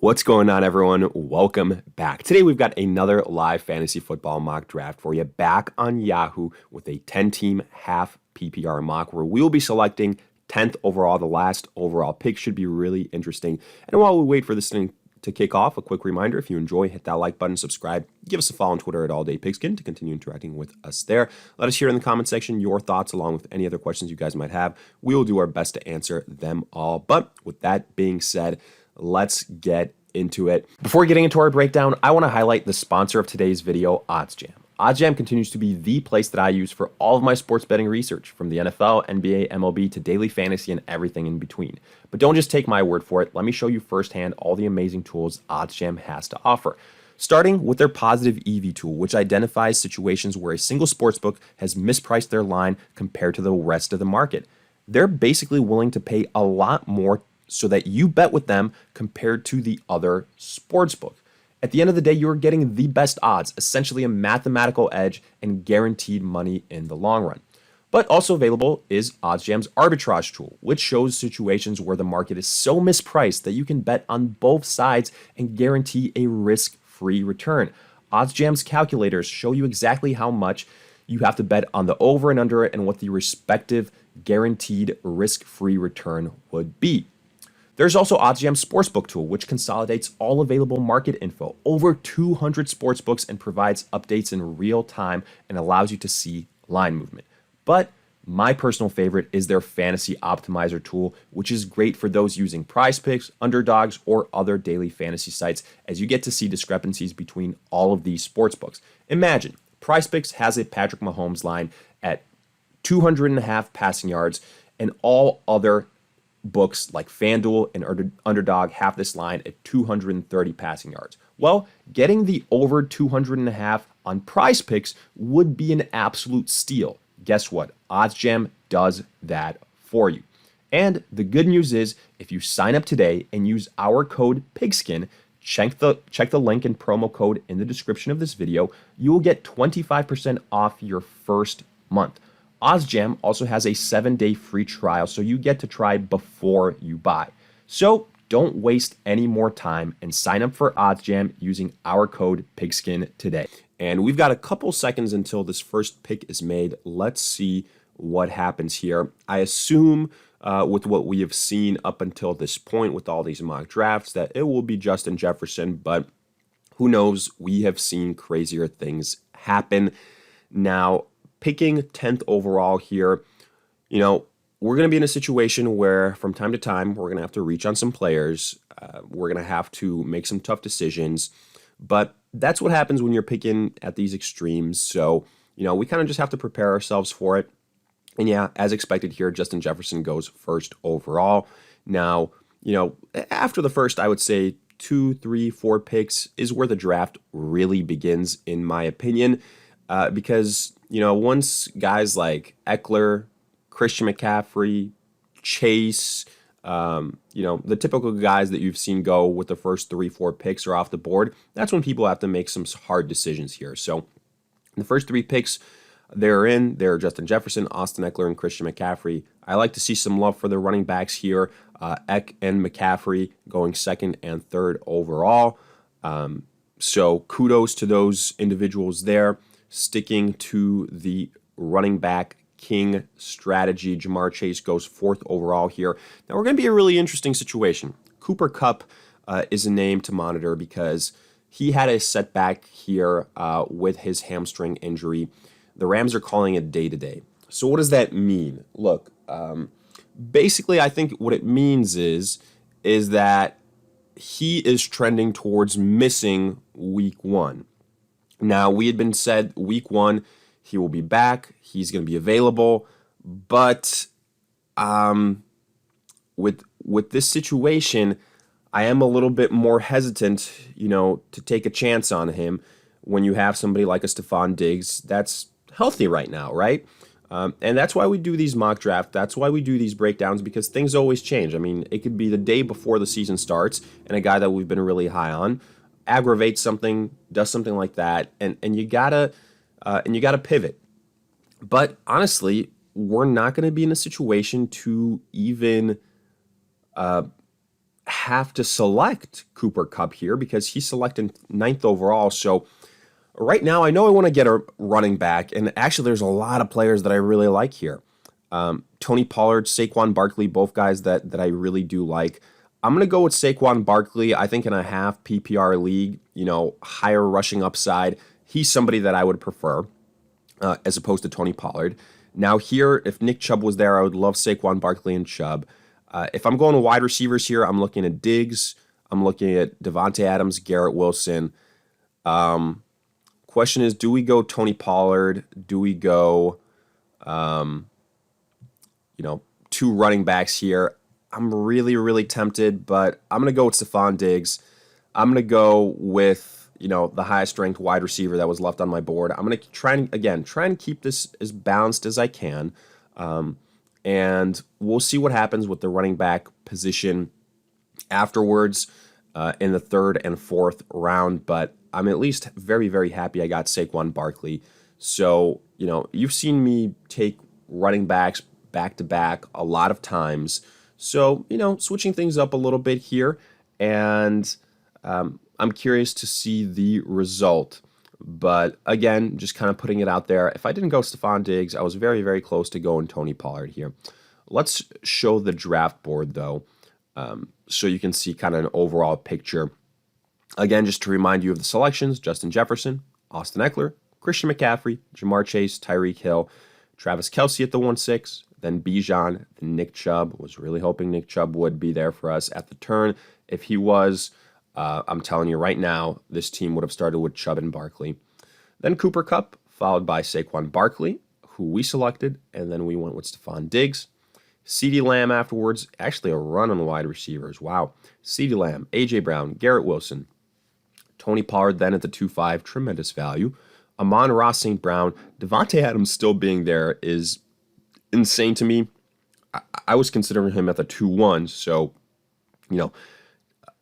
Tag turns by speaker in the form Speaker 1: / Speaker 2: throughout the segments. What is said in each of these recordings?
Speaker 1: What's going on, everyone? Welcome back. Today, we've got another live fantasy football mock draft for you back on Yahoo with a 10-team half PPR mock where we will be selecting 10th overall. The last overall pick should be really interesting. And while we wait for this thing to kick off, a quick reminder, if you enjoy, hit that like button, subscribe, give us a follow on Twitter at AllDayPigskin to continue interacting with us there. Let us hear in the comment section your thoughts along with any other questions you guys might have. We will do our best to answer them all. But with that being said, let's get into it. Before getting into our breakdown, I want to highlight the sponsor of today's video, OddsJam. OddsJam continues to be the place that I use for all of my sports betting research, from the NFL, NBA, MLB, to daily fantasy and everything in between. But don't just take my word for it. Let me show you firsthand all the amazing tools OddsJam has to offer. Starting with their positive EV tool, which identifies situations where a single sportsbook has mispriced their line compared to the rest of the market. They're basically willing to pay a lot more so that you bet with them compared to the other sportsbook. At the end of the day, you're getting the best odds, essentially a mathematical edge and guaranteed money in the long run. But also available is OddsJam's arbitrage tool, which shows situations where the market is so mispriced that you can bet on both sides and guarantee a risk-free return. OddsJam's calculators show you exactly how much you have to bet on the over and under and what the respective guaranteed risk-free return would be. There's also OddsJam's Sportsbook tool, which consolidates all available market info, over 200 sportsbooks, and provides updates in real time and allows you to see line movement. But my personal favorite is their Fantasy Optimizer tool, which is great for those using PrizePicks, Underdogs, or other daily fantasy sites, as you get to see discrepancies between all of these sportsbooks. Imagine, PrizePicks has a Patrick Mahomes line at 200.5 passing yards, and all other books like FanDuel and Underdog have this line at 230 passing yards. Well, getting the over 200.5 on PrizePicks would be an absolute steal. Guess what? OddsJam does that for you. And the good news is, if you sign up today and use our code PIGSKIN, check the link and promo code in the description of this video, you will get 25% off your first month. OddsJam also has a 7-day free trial, so you get to try before you buy. So don't waste any more time and sign up for OddsJam using our code PIGSKIN today. And we've got a couple seconds until this first pick is made. Let's see what happens here. I assume with what we have seen up until this point with all these mock drafts that it will be Justin Jefferson, but who knows? We have seen crazier things happen. Now, picking 10th overall here, we're going to be in a situation where from time to time, we're going to have to reach on some players. We're going to have to make some tough decisions. But that's what happens when you're picking at these extremes. So, we kind of just have to prepare ourselves for it. And yeah, as expected here, Justin Jefferson goes first overall. Now, after the first, I would say 2, 3, 4 picks is where the draft really begins, in my opinion. Because, once guys like Eckler, Christian McCaffrey, Chase, the typical guys that you've seen go with the first 3, 4 picks are off the board, that's when people have to make some hard decisions here. So the first 3 picks, they're Justin Jefferson, Austin Eckler, and Christian McCaffrey. I like to see some love for the running backs here, Eck and McCaffrey going second and third overall. So kudos to those individuals there. Sticking to the running back king strategy, Jamar Chase goes fourth overall here. Now, we're going to be a really interesting situation. Cooper Kupp is a name to monitor because he had a setback here with his hamstring injury. The Rams are calling it day-to-day. So what does that mean? Look, basically, I think what it means is that he is trending towards missing week 1. Now, we had been said week 1, he will be back. He's going to be available. But with this situation, I am a little bit more hesitant, to take a chance on him when you have somebody like a Stephon Diggs that's healthy right now, right? And that's why we do these mock drafts. That's why we do these breakdowns, because things always change. I mean, it could be the day before the season starts, and a guy that we've been really high on aggravates something, does something like that, and you gotta pivot. But honestly, we're not going to be in a situation to even have to select Cooper Kupp here because he's selected 9th overall. So right now, I know I want to get a running back, and actually there's a lot of players that I really like here. Tony Pollard, Saquon Barkley, both guys that I really do like. I'm going to go with Saquon Barkley. I think in a half PPR league, higher rushing upside, he's somebody that I would prefer as opposed to Tony Pollard. Now here, if Nick Chubb was there, I would love Saquon Barkley and Chubb. If I'm going to wide receivers here, I'm looking at Diggs. I'm looking at Devontae Adams, Garrett Wilson. Question is, do we go Tony Pollard? Do we go, 2 running backs here? I'm really, really tempted, but I'm going to go with Stephon Diggs. I'm going to go with, the highest ranked wide receiver that was left on my board. I'm going to try and keep this as balanced as I can. And we'll see what happens with the running back position afterwards in the 3rd and 4th round. But I'm at least very, very happy I got Saquon Barkley. So, you've seen me take running backs back-to-back a lot of times. So, switching things up a little bit here. And I'm curious to see the result. But again, just kind of putting it out there. If I didn't go Stephon Diggs, I was very, very close to going Tony Pollard here. Let's show the draft board, though, so you can see kind of an overall picture. Again, just to remind you of the selections: Justin Jefferson, Austin Eckler, Christian McCaffrey, Jamar Chase, Tyreek Hill, Travis Kelce at the 1-6, then Bijan, then Nick Chubb. Was really hoping Nick Chubb would be there for us at the turn. If he was, I'm telling you right now, this team would have started with Chubb and Barkley. Then Cooper Kupp, followed by Saquon Barkley, who we selected, and then we went with Stephon Diggs. CeeDee Lamb afterwards, actually a run on the wide receivers. Wow. CeeDee Lamb, A.J. Brown, Garrett Wilson. Tony Pollard then at the 2-5, tremendous value. Amon-Ra St. Brown, Devontae Adams still being there is insane to me. I was considering him at the 2-1, so,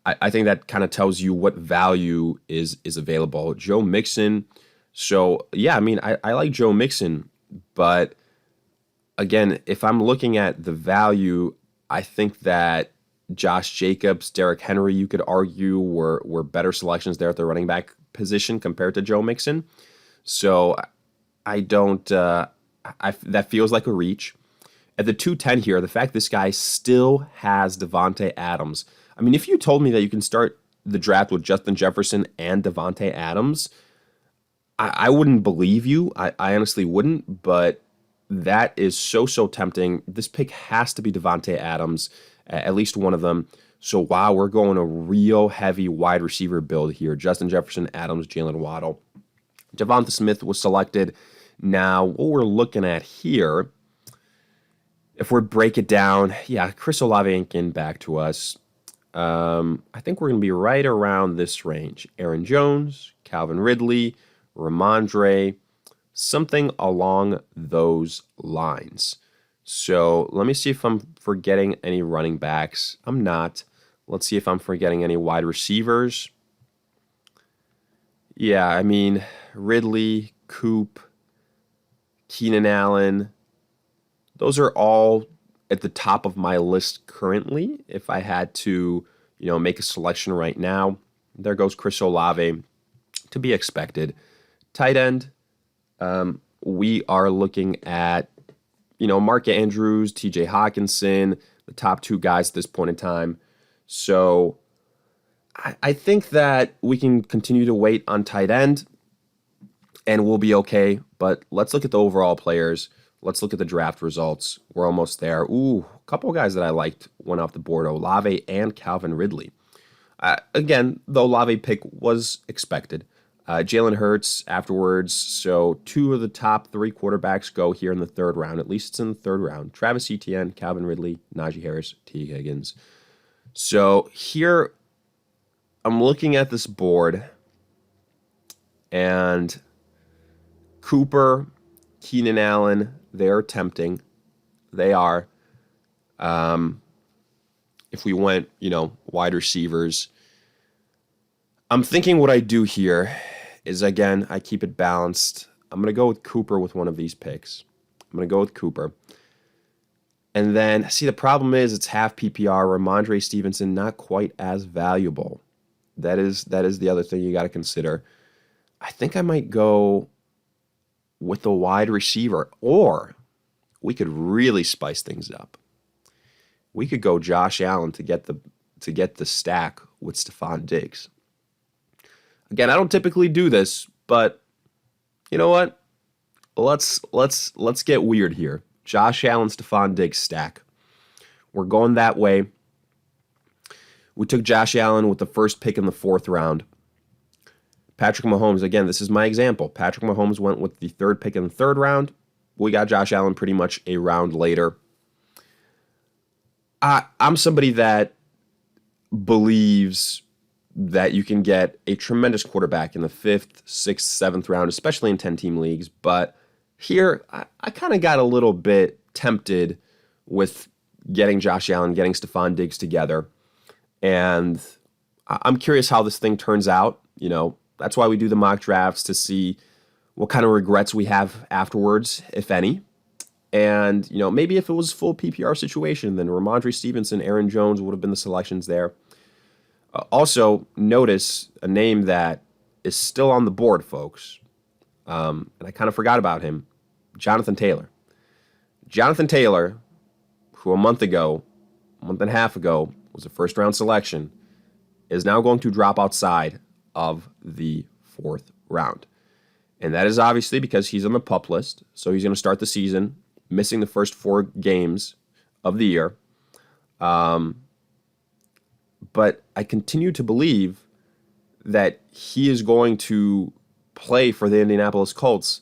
Speaker 1: I think that kind of tells you what value is available. Joe Mixon. So, yeah, I like Joe Mixon, but again, if I'm looking at the value, I think that Josh Jacobs, Derrick Henry, you could argue were better selections there at the running back position compared to Joe Mixon. So I don't, that feels like a reach. At the 210 here, the fact this guy still has Devontae Adams. If you told me that you can start the draft with Justin Jefferson and Devontae Adams, I wouldn't believe you. I honestly wouldn't, but that is so tempting. This pick has to be Devontae Adams, at least one of them. So, wow, we're going a real heavy wide receiver build here. Justin Jefferson, Adams, Jalen Waddle. Devonta Smith was selected. Now, what we're looking at here, if we break it down, Chris Olave ain't getting back to us. I think we're going to be right around this range. Aaron Jones, Calvin Ridley, Ramondre, something along those lines. So let me see if I'm forgetting any running backs. I'm not. Let's see if I'm forgetting any wide receivers. Yeah, Ridley, Coop, Keenan Allen, those are all at the top of my list currently. If I had to, make a selection right now, there goes Chris Olave, to be expected. Tight end, we are looking at, Mark Andrews, TJ Hawkinson, the top 2 guys at this point in time. So I think that we can continue to wait on tight end and we'll be okay. But let's look at the overall players. Let's look at the draft results. We're almost there. Ooh, a couple of guys that I liked went off the board, Olave and Calvin Ridley. Again, the Olave pick was expected. Jalen Hurts afterwards. So 2 of the top 3 quarterbacks go here in the 3rd round. At least it's in the 3rd round. Travis Etienne, Calvin Ridley, Najee Harris, T. Higgins. So here I'm looking at this board and Cooper, Keenan Allen, they're tempting. They are. If we went, wide receivers, I'm thinking what I do here is, again, I keep it balanced. I'm going to go with Cooper with one of these picks. I'm going to go with Cooper. And then, see, the problem is it's half PPR. Ramondre Stevenson, not quite as valuable. That is the other thing you got to consider. I think I might go with the wide receiver, or we could really spice things up. We could go Josh Allen to get the stack with Stephon Diggs. Again, I don't typically do this, but you know what? Let's get weird here. Josh Allen, Stephon Diggs stack. We're going that way. We took Josh Allen with the first pick in the 4th round. Patrick Mahomes, again, this is my example. Patrick Mahomes went with the 3rd pick in the 3rd round. We got Josh Allen pretty much a round later. I'm somebody that believes that you can get a tremendous quarterback in the 5th, 6th, 7th round, especially in 10-team leagues. But here, I kind of got a little bit tempted with getting Josh Allen, getting Stephon Diggs together. And I'm curious how this thing turns out. You know, that's why we do the mock drafts, to see what kind of regrets we have afterwards, if any. And, you know, maybe if it was full PPR situation, then Ramondre Stevenson, Aaron Jones would have been the selections there. Also, notice a name that is still on the board, folks. And I kind of forgot about him. Jonathan Taylor. Jonathan Taylor, who a month and a half ago, was a first-round selection, is now going to drop outside of the 4th round. And that is obviously because he's on the PUP list, so he's going to start the season missing the first 4 games of the year. But I continue to believe that he is going to play for the Indianapolis Colts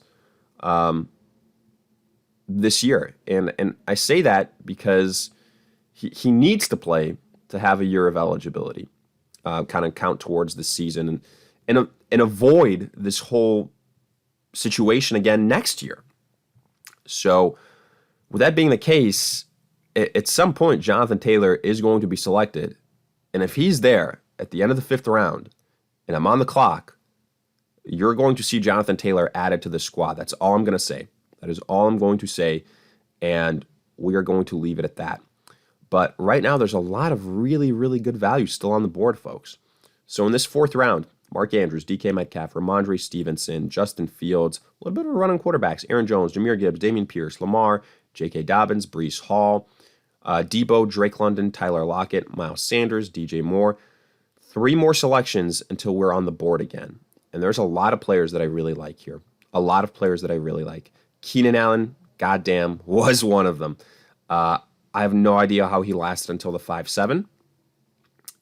Speaker 1: this year. And I say that because he needs to play to have a year of eligibility, kind of count towards the season and avoid this whole situation again next year. So with that being the case, at some point, Jonathan Taylor is going to be selected. And if he's there at the end of the 5th round and I'm on the clock, you're going to see Jonathan Taylor added to the squad. That's all I'm going to say. That is all I'm going to say. And we are going to leave it at that. But right now, there's a lot of really, really good value still on the board, folks. So in this 4th round, Mark Andrews, DK Metcalf, Ramondre Stevenson, Justin Fields, a little bit of running quarterbacks, Aaron Jones, Jahmyr Gibbs, Dameon Pierce, Lamar, J.K. Dobbins, Breece Hall, Debo, Drake London, Tyler Lockett, Miles Sanders, DJ Moore. 3 more selections until we're on the board again. And there's a lot of players that I really like here. A lot of players that I really like. Keenan Allen, goddamn, was one of them. I have no idea how he lasted until the 5-7.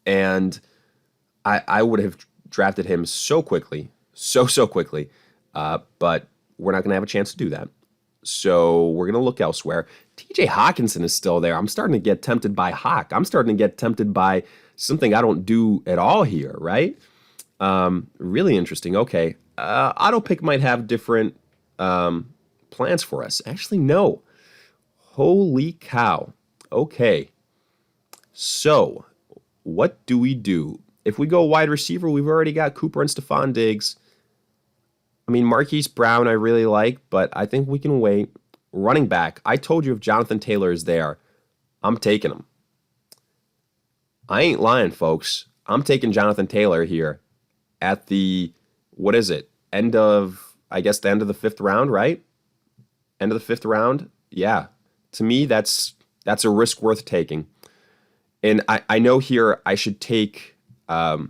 Speaker 1: And I would have drafted him so quickly, so quickly. But we're not going to have a chance to do that. So we're going to look elsewhere. TJ Hawkinson is still there. I'm starting to get tempted by Hawk. I'm starting to get tempted by something I don't do at all here, right? Really interesting. Okay. AutoPick might have different plans for us. Actually, no. Holy cow. Okay. So what do we do? If we go wide receiver, we've already got Cooper and Stephon Diggs. I mean, Marquise Brown I really like, but I think we can wait. Running back, I told you if Jonathan Taylor is there, I'm taking him. I ain't lying, folks. I'm taking Jonathan Taylor here at the, end of the 5th round, right? End of the 5th round? Yeah. To me, that's a risk worth taking. And I know here I should take another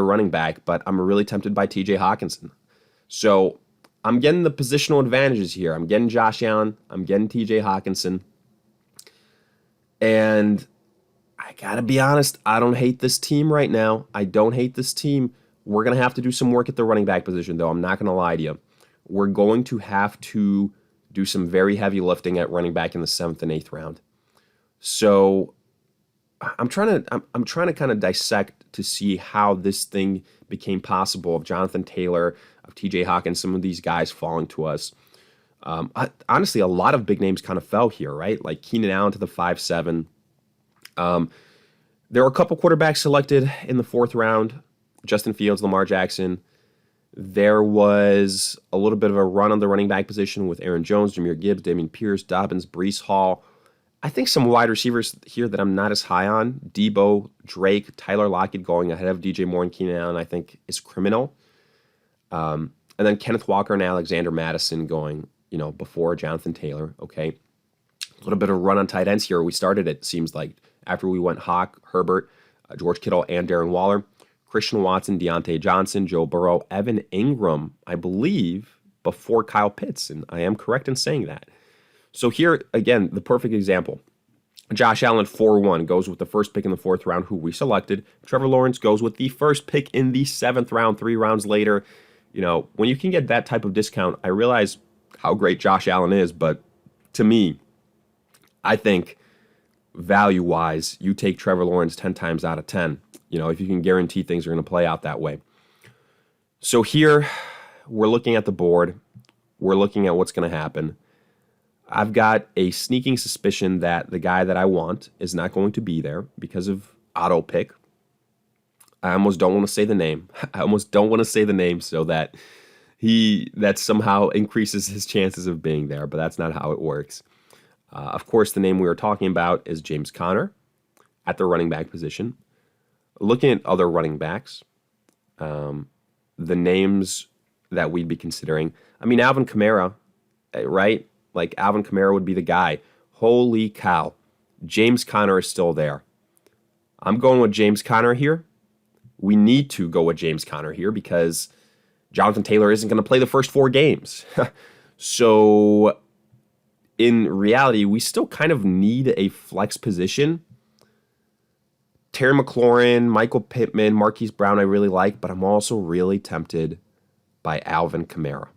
Speaker 1: running back, but I'm really tempted by TJ Hawkinson. So I'm getting the positional advantages here. I'm getting Josh Allen. I'm getting TJ Hawkinson. And I got to be honest, I don't hate this team right now. I don't hate this team. We're going to have to do some work at the running back position, though. I'm not going to lie to you. We're going to have to do some very heavy lifting at running back in the 7th and 8th round. So I'm trying to kind of dissect to see how this thing became possible of Jonathan Taylor, of TJ Hawkins, some of these guys falling to us. Honestly, a lot of big names kind of fell here, right? Like Keenan Allen to the 5-7. There were a couple quarterbacks selected in the 4th round. Justin Fields, Lamar Jackson. There was a little bit of a run on the running back position with Aaron Jones, Jahmyr Gibbs, Dameon Pierce, Dobbins, Breece Hall. I think some wide receivers here that I'm not as high on. Debo, Drake, Tyler Lockett going ahead of DJ Moore and Keenan Allen, I think is criminal. And then Kenneth Walker and Alexander Madison going, before Jonathan Taylor. Okay. A little bit of run on tight ends here. We started, it seems like, after we went Hawk, Herbert, George Kittle, and Darren Waller. Christian Watson, Deontay Johnson, Joe Burrow, Evan Ingram, I believe, before Kyle Pitts. And I am correct in saying that. So here, again, the perfect example. Josh Allen, 4-1, goes with the first pick in the 4th round, who we selected. Trevor Lawrence goes with the first pick in the 7th round, 3 rounds later. When you can get that type of discount, I realize how great Josh Allen is, but to me, I think value-wise, you take Trevor Lawrence 10 times out of 10. If you can guarantee things are going to play out that way. So here, we're looking at the board. We're looking at what's going to happen. I've got a sneaking suspicion that the guy that I want is not going to be there because of auto pick. I almost don't want to say the name. So that that somehow increases his chances of being there, but that's not how it works. Of course, the name we were talking about is James Conner at the running back position. Looking at other running backs, the names that we'd be considering, Alvin Kamara, right? Like, Alvin Kamara would be the guy. Holy cow. James Conner is still there. I'm going with James Conner here. We need to go with James Conner here because Jonathan Taylor isn't going to play the first 4 games. So, in reality, we still kind of need a flex position. Terry McLaurin, Michael Pittman, Marquise Brown I really like, but I'm also really tempted by Alvin Kamara.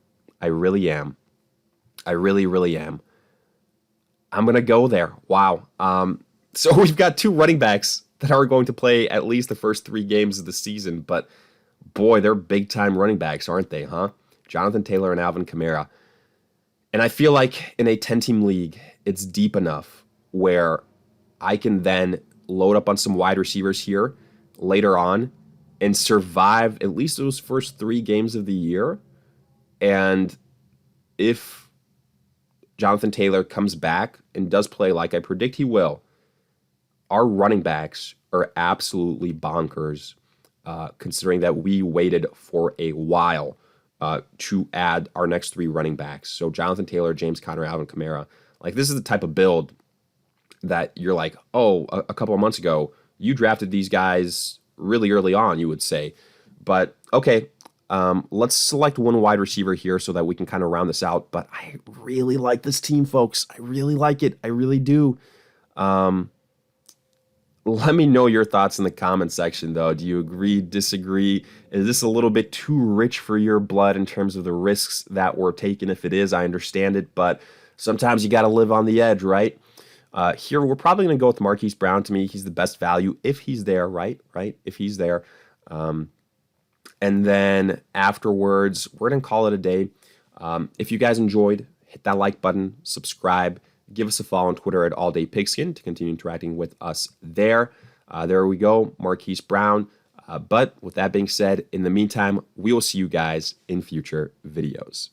Speaker 1: I really am. I really, really am. I'm going to go there. Wow. So we've got 2 running backs that are going to play at least the first 3 games of the season, but boy, they're big-time running backs, aren't they, huh? Jonathan Taylor and Alvin Kamara. And I feel like in a 10-team league, it's deep enough where I can then load up on some wide receivers here later on and survive at least those first 3 games of the year. And if Jonathan Taylor comes back and does play like I predict he will, our running backs are absolutely bonkers, considering that we waited for a while to add our next 3 running backs. So Jonathan Taylor, James Conner, Alvin Kamara. Like, this is the type of build that you're like, oh, a couple of months ago, you drafted these guys really early on, you would say. But, okay, let's select one wide receiver here so that we can kind of round this out. But I really like this team, folks. I really like it. I really do. Let me know your thoughts in the comment section, though. Do you agree, disagree? Is this a little bit too rich for your blood in terms of the risks that we're taking? If it is, I understand it. But sometimes you got to live on the edge, right? Here, we're probably going to go with Marquise Brown. To me, he's the best value if he's there, right? If he's there. And then afterwards, we're going to call it a day. If you guys enjoyed, hit that like button, subscribe, give us a follow on Twitter at AllDayPigskin to continue interacting with us there. There we go, Marquise Brown. But with that being said, in the meantime, we will see you guys in future videos.